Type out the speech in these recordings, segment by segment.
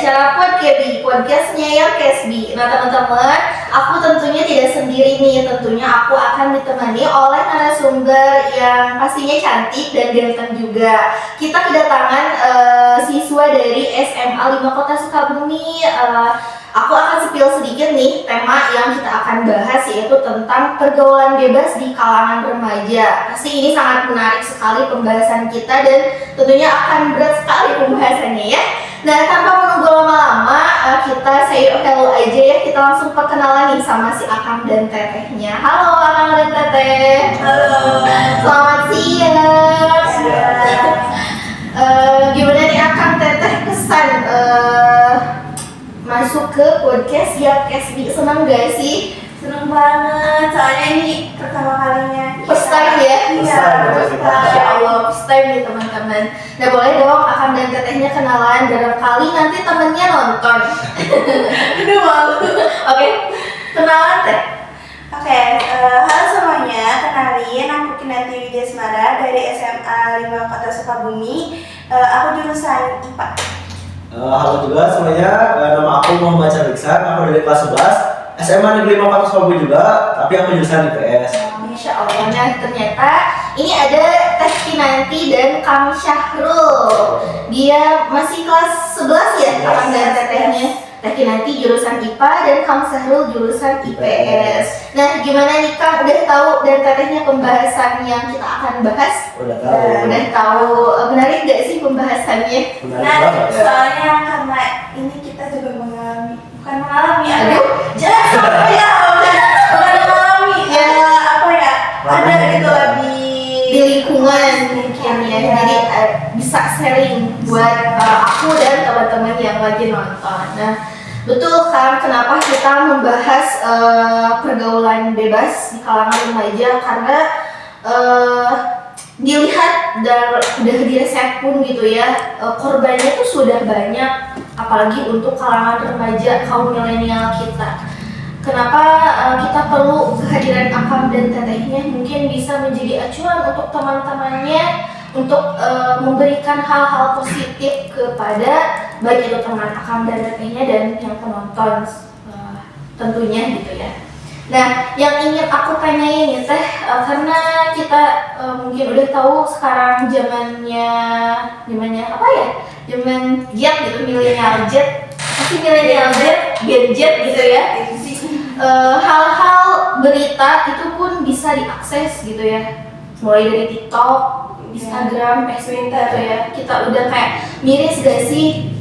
acara podcastnya ya Kesbi. Nah teman-teman, aku tentunya tidak sendiri nih. Tentunya aku akan ditemani oleh narasumber yang pastinya cantik dan ganteng juga. Kita kedatangan siswa dari SMA 5 Kota Sukabumi. Aku akan spill sedikit nih tema yang kita akan bahas, yaitu tentang pergaulan bebas di kalangan remaja. Pasti ini sangat menarik sekali pembahasan kita dan tentunya akan berat sekali pembahasannya ya. Nah, tanpa menunggu lama-lama, kita say hello aja ya. Kita langsung perkenalan nih sama si Akang dan Tetehnya. Halo Akang dan Teteh. Halo. Selamat siang. Gimana nih Akang Teteh kesan masuk ke podcast ya Kesbi? Senang gak sih? Seneng banget, soalnya ini pertama kalinya. First time ya? Iya, first Masya time. Allah, first time nih teman-teman. Nah boleh dong Akang dan Tetehnya kenalan, barangkali nanti temennya nonton. Aduh malu. Oke, kenalan Teh. Oke, halo semuanya, kenalin aku Kinanti Widya Semara dari SMA 5 Kota Sukabumi. Aku jurusan IPA. Halo juga semuanya, nama aku Muhammad Syariksan, aku dari kelas 11 SMA Negeri 5 Kota Sukabumi juga, tapi aku jurusan IPS. Masya Allah, nah ternyata ini ada Teh Kinanti dan Kang Syahrul. Dia masih kelas 11 ya, Akang dan Tetehnya. Teh Kinanti jurusan IPA dan Kang Syahrul jurusan IPS. Nah gimana nih Kang, udah tahu dan Tetehnya pembahasan yang kita akan bahas? Udah tahu. Udah tahu, menarik gak sih pembahasannya? Menarik Nah, banget. soalnya karena ini kita juga bukan mengalami, Aduh, jelas apa ya, bukan mengalami, Ya. apa ya, ada gitu lah Di lingkungan mungkin ya, jadi bisa sharing buat aku dan teman-teman yang lagi nonton. Nah, betul kan kenapa kita membahas pergaulan bebas di kalangan remaja, karena dilihat dari riset pun gitu ya, korbannya tuh sudah banyak, apalagi untuk kalangan remaja kaum milenial kita. Kenapa kita perlu kehadiran Akang dan Tetehnya, mungkin bisa menjadi acuan untuk teman-temannya untuk memberikan hal-hal positif kepada baik itu teman Akang dan Tetehnya dan yang penonton tentunya gitu ya. Nah, yang ingin aku tanyain nih Teh, karena kita mungkin udah tahu sekarang zamannya apa ya? Zaman Z gitu, milenial Z. Pasti milenial Z, Gen Z gitu ya. Hal-hal berita itu pun bisa diakses gitu ya, mulai dari TikTok, Instagram, Facebook gitu ya. Kita udah kayak miris gak sih,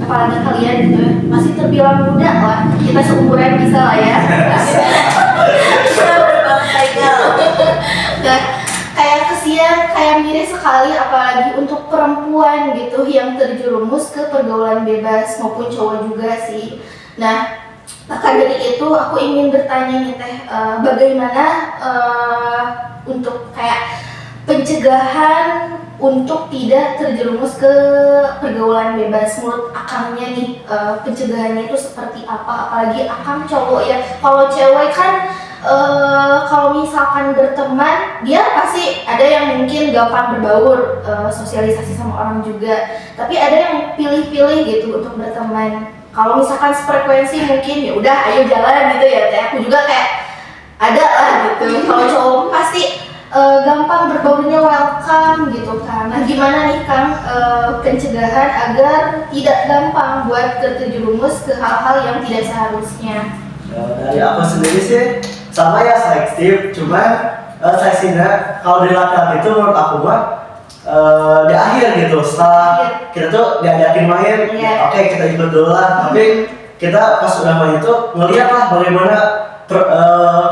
apalagi kalian gitu ya, masih terbilang muda lah, kita seumuran bisa lah ya. Nah, kayak kesian, kayak miris sekali, apalagi untuk perempuan gitu yang terjerumus ke pergaulan bebas, maupun cowok juga sih. Nah, maka dari itu aku ingin bertanya nih Teh, bagaimana untuk kayak pencegahan untuk tidak terjerumus ke pergaulan bebas. Menurut Akangnya nih, pencegahannya itu seperti apa? Apalagi Akang cowok ya, kalau cewek kan kalau misalkan berteman, dia pasti ada yang mungkin gampang berbaur, sosialisasi sama orang juga, tapi ada yang pilih-pilih gitu untuk berteman. Kalau misalkan sefrekuensi mungkin ya udah ayo jalan gitu ya Teh. Aku juga kayak ada lah gitu. Kalau cowok pasti gampang berbaurnya, welcome gitu kan. Nah gimana nih Kang, pencegahan agar tidak gampang buat terjerumus ke hal-hal yang tidak seharusnya? Dari aku sendiri sih sama ya, selektif. Cuman seleksinya kalau di laki-laki itu menurut aku mah di akhir gitu, setelah kita tuh diajakin main, oke, kita ikut dulu lah. Tapi kita pas udah main itu ngeliat lah bagaimana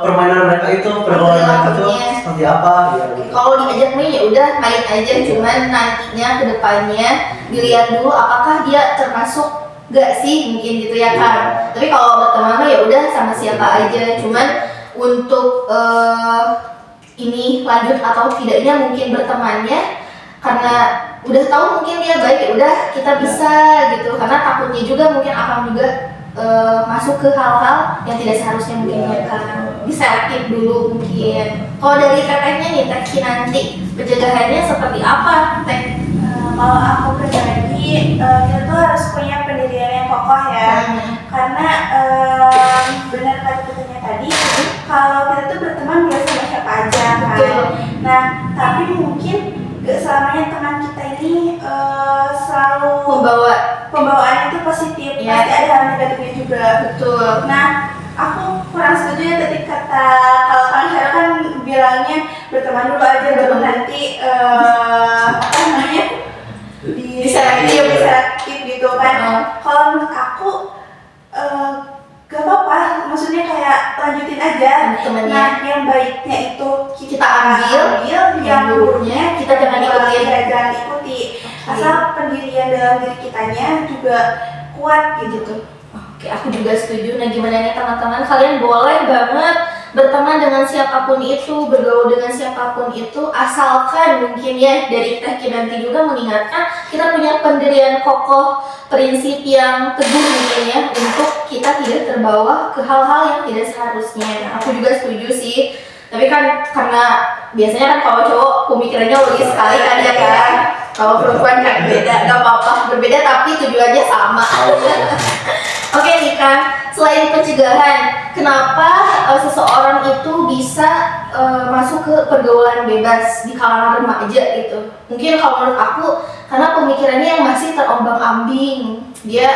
permainan mereka itu, pergaulan mereka itu seperti apa gitu. Kalau diajak main ya udah main aja, cuman nantinya ke depannya dilihat dulu apakah dia termasuk gak sih mungkin gitu ya kan. Tapi kalau berteman ya udah sama siapa aja, cuman untuk ini lanjut atau tidaknya mungkin bertemannya karena udah tahu mungkin dia baik, ya udah kita bisa gitu. Karena takutnya juga mungkin akan juga masuk ke hal-hal yang tidak seharusnya mungkin ya kan. Diselektif dulu mungkin. Kalau dari Tetehnya nih Teh Kinanti, pencegahannya seperti apa Teh? Kalau aku pribadi kita tuh harus punya pendirian yang kokoh ya. Karena benar kata katanya tadi, kalau kita tuh berteman biasa sama siapa aja kan. Betul. Nah, tapi mungkin gak selamanya teman kita ini selalu pembawaannya itu positif, Iya. pasti ada hal negatifnya juga. Betul. Nah, aku kurang setuju ya tadi kata kalau kalian Syara kan bilangnya berteman dulu aja baru nanti apa namanya diselektif gitu kan. Kalau menurut aku gak apa-apa, maksudnya kayak lanjutin aja. Temennya. Nah, yang baiknya itu Kita ambil, yang buruknya kita jangan ikutin. jangan ikuti. Asal pendirian dalam diri kitanya juga kuat gitu. Oke, aku juga setuju. Nah, gimana nih teman-teman? Kalian boleh banget berteman dengan siapapun itu, bergaul dengan siapapun itu, asalkan mungkin ya dari Teh Kinanti juga mengingatkan kita punya pendirian kokoh, prinsip yang teguh mungkin ya, untuk kita tidak terbawa ke hal-hal yang tidak seharusnya. Nah, aku juga setuju sih. Tapi kan karena biasanya kan kalau cowok pemikirannya logis sekali kan ya kan. Kalau perempuan kan beda, gak apa-apa berbeda tapi tujuannya sama. Oke nih kan, selain pencegahan, kenapa seseorang itu bisa masuk ke pergaulan bebas di kalangan remaja gitu? Mungkin kalau menurut aku karena pemikirannya yang masih terombang-ambing. Dia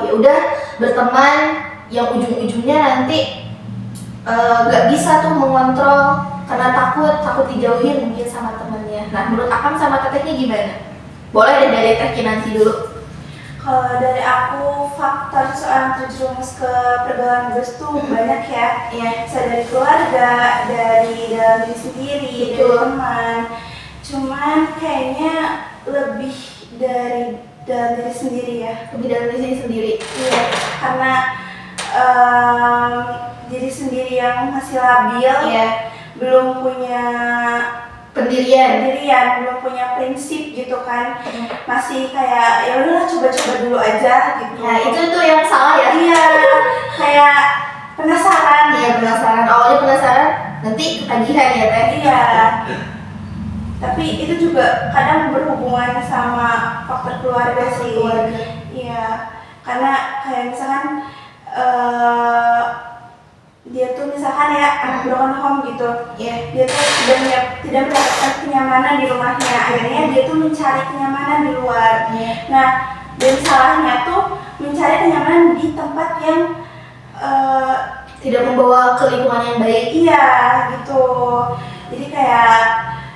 ya udah berteman yang ujung-ujungnya nanti gak bisa tuh mengontrol karena takut dijauhin mungkin sama temennya. Nah, menurut Akang sama Tetehnya gimana? Boleh deh dari Teh Kinanti dulu. Kalau dari aku, faktor seseorang terjerumus ke pergaulan bebas tuh banyak ya. Iya. Bisa dari keluarga, dari dalam diri sendiri, dari Betul. teman. Cuman kayaknya lebih dari dalam diri sendiri ya. Lebih dari diri sendiri. Iya, karena diri sendiri yang masih labil, Iya. belum punya Pendirian. belum punya prinsip gitu kan. Masih kayak ya udahlah coba-coba dulu aja gitu. Nah, itu tuh yang salah ya. Iya, kayak penasaran. Iya, penasaran. Awalnya penasaran, nanti ketagihan ya Teh. Iya. Tapi itu juga kadang berhubungan sama faktor keluarga sih. Keluarga. Iya, karena kayak misalkan dia tuh misalkan ya anak broken home gitu. Iya. Dia tuh tidak mendapatkan kenyamanan di rumahnya. Akhirnya dia tuh mencari kenyamanan di luar. Iya. Nah, dan salahnya tuh mencari kenyamanan di tempat yang Tidak membawa ke lingkungan yang baik. iya gitu. Jadi kayak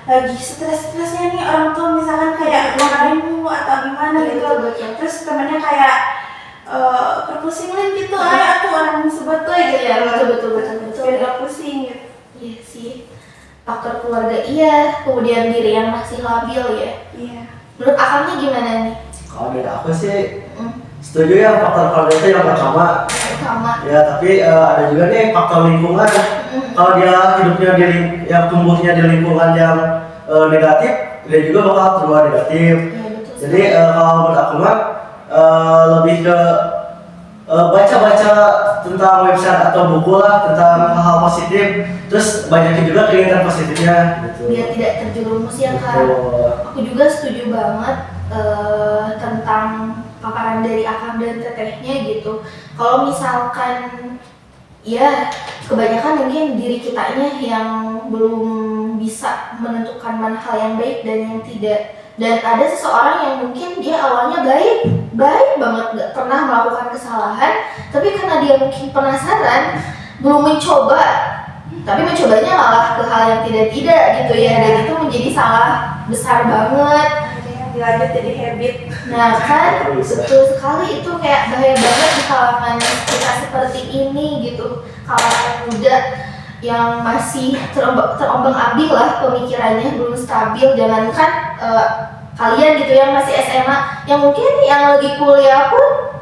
lagi stres-stresnya nih orang tuh misalkan kayak ngomelin mulu atau gimana Iya, gitu. betul. Terus temennya kayak terpusingin gitu, ayo aku orang sebetulnya gitu. Iya, betul. Biar gak pusing gitu. Iya sih. Faktor keluarga iya, kemudian diri yang masih labil ya. Iya. Menurut Akangnya gimana nih? Kalau dari aku sih setuju ya faktor keluarga itu yang pertama. Sama. Ya tapi ada juga nih faktor lingkungan. Kalau dia hidupnya yang tumbuhnya di lingkungan yang negatif, dia juga bakal terbawa negatif. Iya, betul. Jadi kalau menurut aku mah lebih ke baca-baca tentang website atau buku lah tentang hal-hal positif. Terus banyakin juga kegiatan positifnya. Gitu. Biar tidak terjerumus ya Kak. Betul. Aku juga setuju banget tentang paparan dari Akang dan Tetehnya gitu. Kalau misalkan ya kebanyakan mungkin diri kitanya yang belum bisa menentukan mana hal yang baik dan yang tidak. Dan ada seseorang yang mungkin dia awalnya baik banget, gak pernah melakukan kesalahan, tapi karena dia mungkin penasaran, belum mencoba, tapi mencobanya malah ke hal yang tidak gitu ya, dan itu menjadi salah besar banget. Akhirnya dilanjut jadi habit. Nah kan, betul sekali itu kayak bahaya banget di kalangan kita seperti ini gitu, kalangan muda yang masih terombang-ambing lah pemikirannya, belum stabil. Jangankan kalian gitu yang masih SMA, yang mungkin yang lagi kuliah pun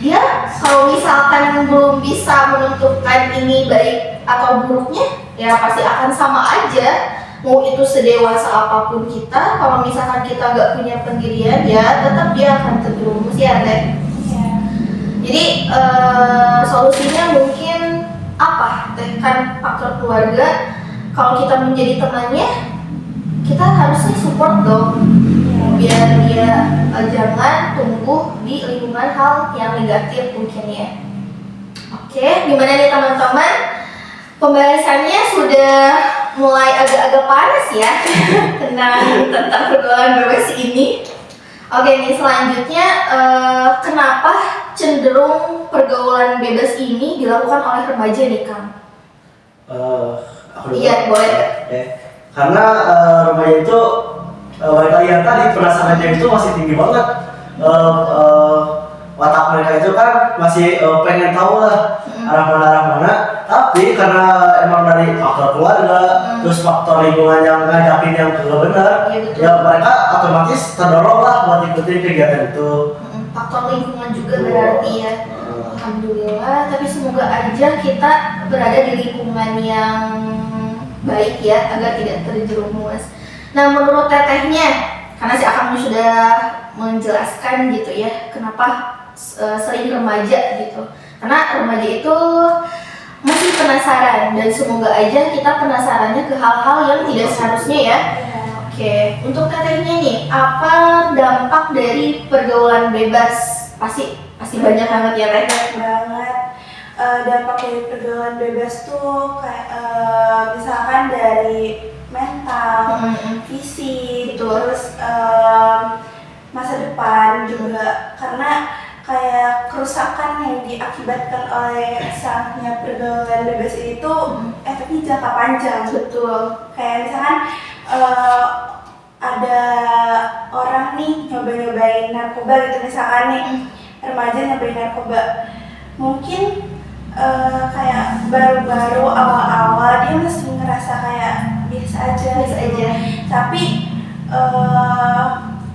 dia kalau misalkan belum bisa menentukan ini baik atau buruknya, ya pasti akan sama aja. Mau itu sedewasa apapun kita, kalau misalkan kita nggak punya pendirian, ya tetap dia akan terjerumus ya Teh. Iya. Jadi solusinya mungkin apa? Teh kan faktor keluarga. Kalau kita menjadi temannya, kita harusnya support dong, biar dia jangan tumbuh di lingkungan hal yang negatif mungkin ya. Oke, gimana nih teman-teman? Pembahasannya sudah mulai agak-agak panas ya tentang pergaulan bebas ini. Oke nih, selanjutnya kenapa cenderung pergaulan bebas ini dilakukan oleh remaja nih Kang? Aku dulu. Iya, boleh. Karena remaja itu balik lagi yang tadi penasarannya itu masih tinggi banget. Watak mereka itu kan masih pengen tahu lah arah mana. Tapi karena emang dari faktor keluarga, terus faktor lingkungan yang ngajakin yang gak benar, ya mereka otomatis terdorong lah buat ikutin kegiatan itu. Faktor lingkungan juga berarti ya. Alhamdulillah, tapi semoga aja kita berada di lingkungan yang baik ya, agar tidak terjerumus. Nah, menurut tetehnya, karena si Akang sudah menjelaskan gitu ya, kenapa sering remaja gitu. Karena remaja itu masih penasaran, dan semoga aja kita penasarannya ke hal-hal yang tidak seharusnya ya. Oke, untuk tetehnya nih, apa dampak dari pergaulan bebas? Pasti banyak banget ya Teh. Banget. Dampak dari pergaulan bebas tuh kayak misalkan dari mental, fisik, terus masa depan juga, karena kayak kerusakan yang diakibatkan oleh misalnya pergaulan bebas ini tuh efeknya jangka panjang. Betul. Kayak misalkan ada orang nih nyobain narkoba gitu, misalkan nih remaja nyobain narkoba, mungkin kayak baru-baru awal-awal dia masih ngerasa kayak biasa aja, tapi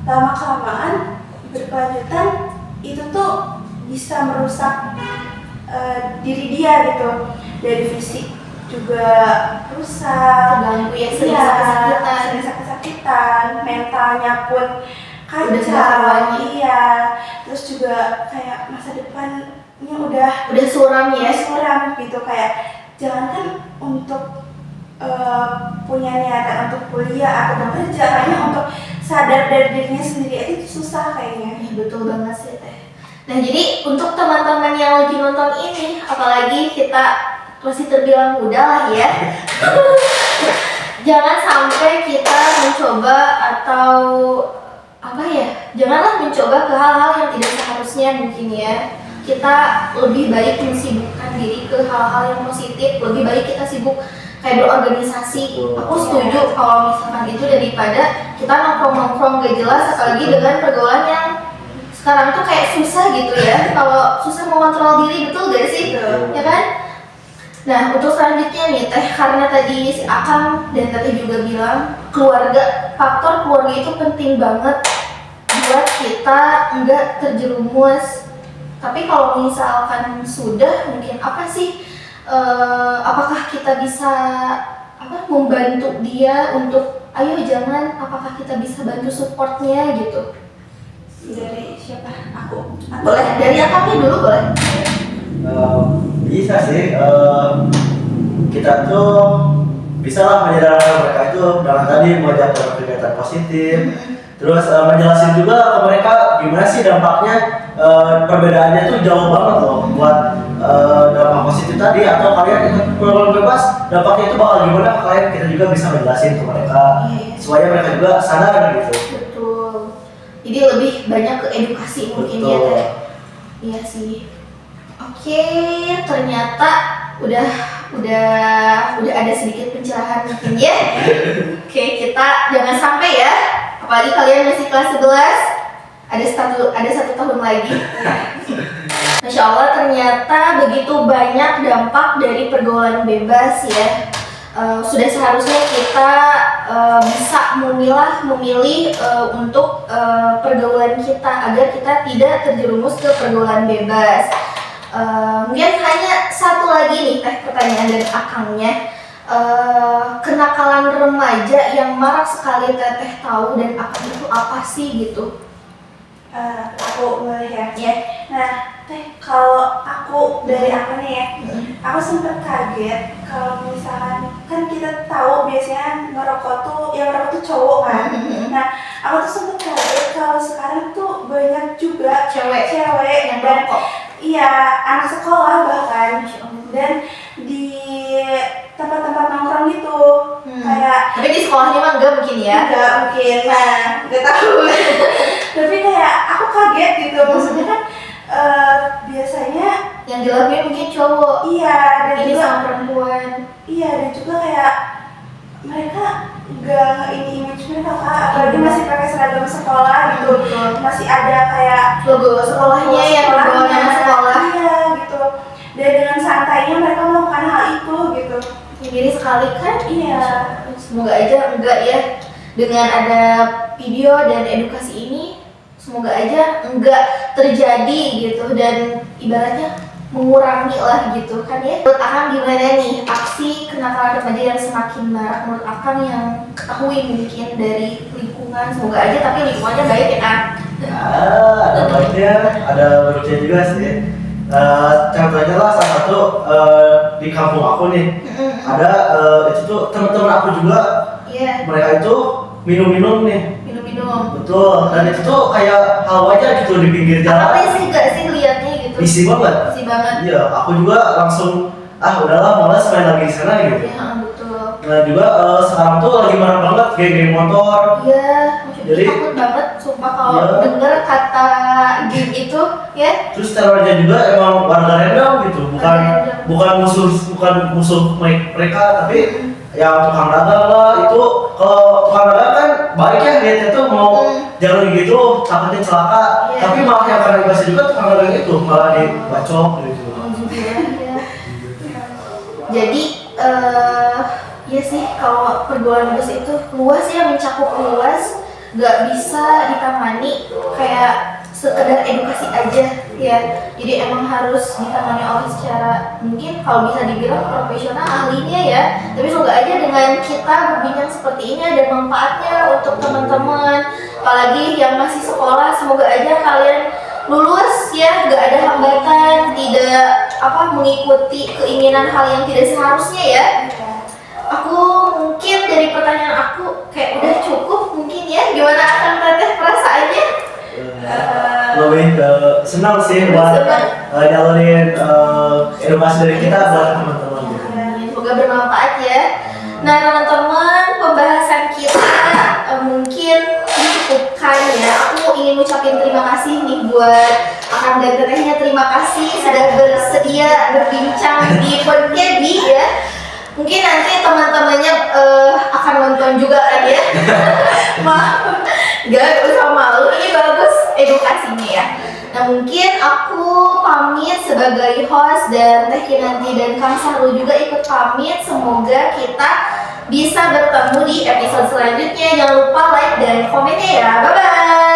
lama-kelamaan berkelanjutan itu tuh bisa merusak diri dia gitu, dari fisik juga rusak, Terganggu ya, sering sakit-sakitan, mentalnya pun kacau, terus juga kayak masa depannya udah suram ya. suram gitu, kayak jangankan untuk punya niatan untuk kuliah atau bekerja, kayaknya untuk sadar dari dirinya sendiri aja itu susah kayaknya. Betul banget sih Teh. Nah, jadi untuk teman-teman yang lagi nonton ini, apalagi kita masih terbilang muda lah ya, jangan sampai kita mencoba atau janganlah mencoba ke hal-hal yang tidak seharusnya mungkin ya. Kita lebih baik mensibukkan diri ke hal-hal yang positif, lebih baik kita sibuk kayak berorganisasi. Aku setuju kalau misalkan itu daripada kita nongkrong-nongkrong gak jelas, apalagi dengan pergaulan yang sekarang tuh kayak susah gitu ya. Kalau susah mengontrol diri, betul gak sih? Ya kan? Nah, untuk selanjutnya nih Teh, karena tadi si Akang dan Teteh juga bilang faktor keluarga itu penting banget buat kita enggak terjerumus. Tapi kalau misalkan sudah, mungkin apa sih? Apakah kita bisa membantu dia untuk ayo jangan? Apakah kita bisa bantu supportnya gitu? Dari siapa? Aku. Boleh dari Akangnya dulu boleh. Bisa sih, kita tuh bisa lah menyadarkan mereka itu dengan tadi mengajak kegiatan positif, terus menjelaskan juga ke mereka gimana sih dampaknya. Perbedaannya tuh jauh banget loh buat dampak positif tadi, atau kalian ikut program bebas dampaknya itu bakal gimana ke kalian, kita juga bisa menjelasin ke mereka supaya mereka juga sadar gitu. Betul. Jadi lebih banyak ke edukasi mungkin ya Teh. Iya sih. Oke, ternyata udah ada sedikit pencerahan mungkin ya. Oke, kita jangan sampai ya, apalagi kalian masih kelas 11, ada satu tahun lagi. Masya Allah, ternyata begitu banyak dampak dari pergaulan bebas ya. Sudah seharusnya kita bisa memilih untuk pergaulan kita agar kita tidak terjerumus ke pergaulan bebas. Mungkin hanya satu lagi nih Teh, pertanyaan dari Akangnya. Kenakalan remaja yang marak sekali Teteh tahu dan Akang itu apa sih gitu? Aku melihatnya. Nah, Teh, kalau aku dari apa nih ya? aku sempat kaget kalau misalkan kan kita tahu biasanya yang ngerokok tuh cowok kan. Nah, aku tuh sempat kaget kalau sekarang tuh banyak juga Cewek yang dan rokok. iya anak sekolah bahkan dan di tempat-tempat nongkrong gitu kayak Tapi di sekolahnya mah enggak mungkin ya. enggak mungkin nggak tahu tapi kayak aku kaget gitu maksudnya kan biasanya Yang dilakuin mungkin cowok. iya dan Ini juga sama perempuan. iya dan juga kayak mereka nggak ini image mereka kak apalagi masih pakai seragam sekolah gitu Betul. masih ada kayak Logo sekolahnya yang dibawa nama sekolah. iya gitu dan dengan santainya mereka melakukan hal itu gitu Ya, miris sekali kan? iya Semoga aja enggak ya, dengan ada video dan edukasi ini, semoga aja enggak terjadi gitu dan ibaratnya mengurangi lah gitu kan ya. Menurut Akang gimana nih aksi kenakalan remaja yang semakin marak menurut Akang yang ketahui mungkin dari lingkungan? Semoga aja tapi lingkungannya baik ya Kang. Ada baiknya, ada bagusnya juga sih. Contohnya lah salah satu di kampung aku nih ada itu tuh teman-teman aku juga Iya, mereka itu minum-minum nih, minum-minum. betul, dan itu tuh kayak hal wajar gitu di pinggir Apa jalan, sih enggak sih liatnya gitu? isi banget. Isi banget. Iya, aku juga langsung udahlah malas main lagi di sana gitu. Iya, betul. Nah juga sekarang tuh lagi marak banget geng-geng motor. Iya, maksudnya Jadi- takut banget sumpah kalau Iya. denger kata game itu ya. Terus terornya juga emang warga random gitu, bukan Random. bukan musuh mereka, tapi yang tukang dagang lah itu. Kalau tukang dagang kan baik ya niatnya tuh mau jangan gitu takutnya celaka, Iya. tapi malah yang kena imbasnya juga tukang dagang itu malah dibacok gitu. Ya. Jadi ya sih kalau pergaulan bebas itu luas ya, mencakup luas, nggak bisa ditangani kayak sekedar edukasi aja ya. Jadi emang harus ditangani oleh secara mungkin kalau bisa dibilang profesional ahlinya ya. Tapi semoga aja dengan kita berbincang seperti ini ada manfaatnya untuk teman-teman, apalagi yang masih sekolah. Semoga aja kalian lulus ya, nggak ada hambatan, tidak mengikuti keinginan hal yang tidak seharusnya ya. Aku mungkin dari pertanyaan aku kayak udah cukup mungkin ya. Gimana akan teteh perasaannya? Lebih senang sih buat nyalurin edukasi dari kita buat teman-teman gitu. Semoga bermanfaat ya. Nah teman-teman, pembahasan kita mungkin dicukupkan ya. Aku ingin ucapin terima kasih nih buat Akang dan tetehnya. Terima kasih sudah bersedia berbincang di podcast ya. Mungkin nanti teman-temannya akan nonton juga kan ya. Maaf, gak usah malu, ini bagus edukasinya ya. Nah mungkin aku pamit sebagai host dan Teh Kinanti dan Kang Sahru juga ikut pamit. Semoga kita bisa bertemu di episode selanjutnya. Jangan lupa like dan komennya ya. Bye bye.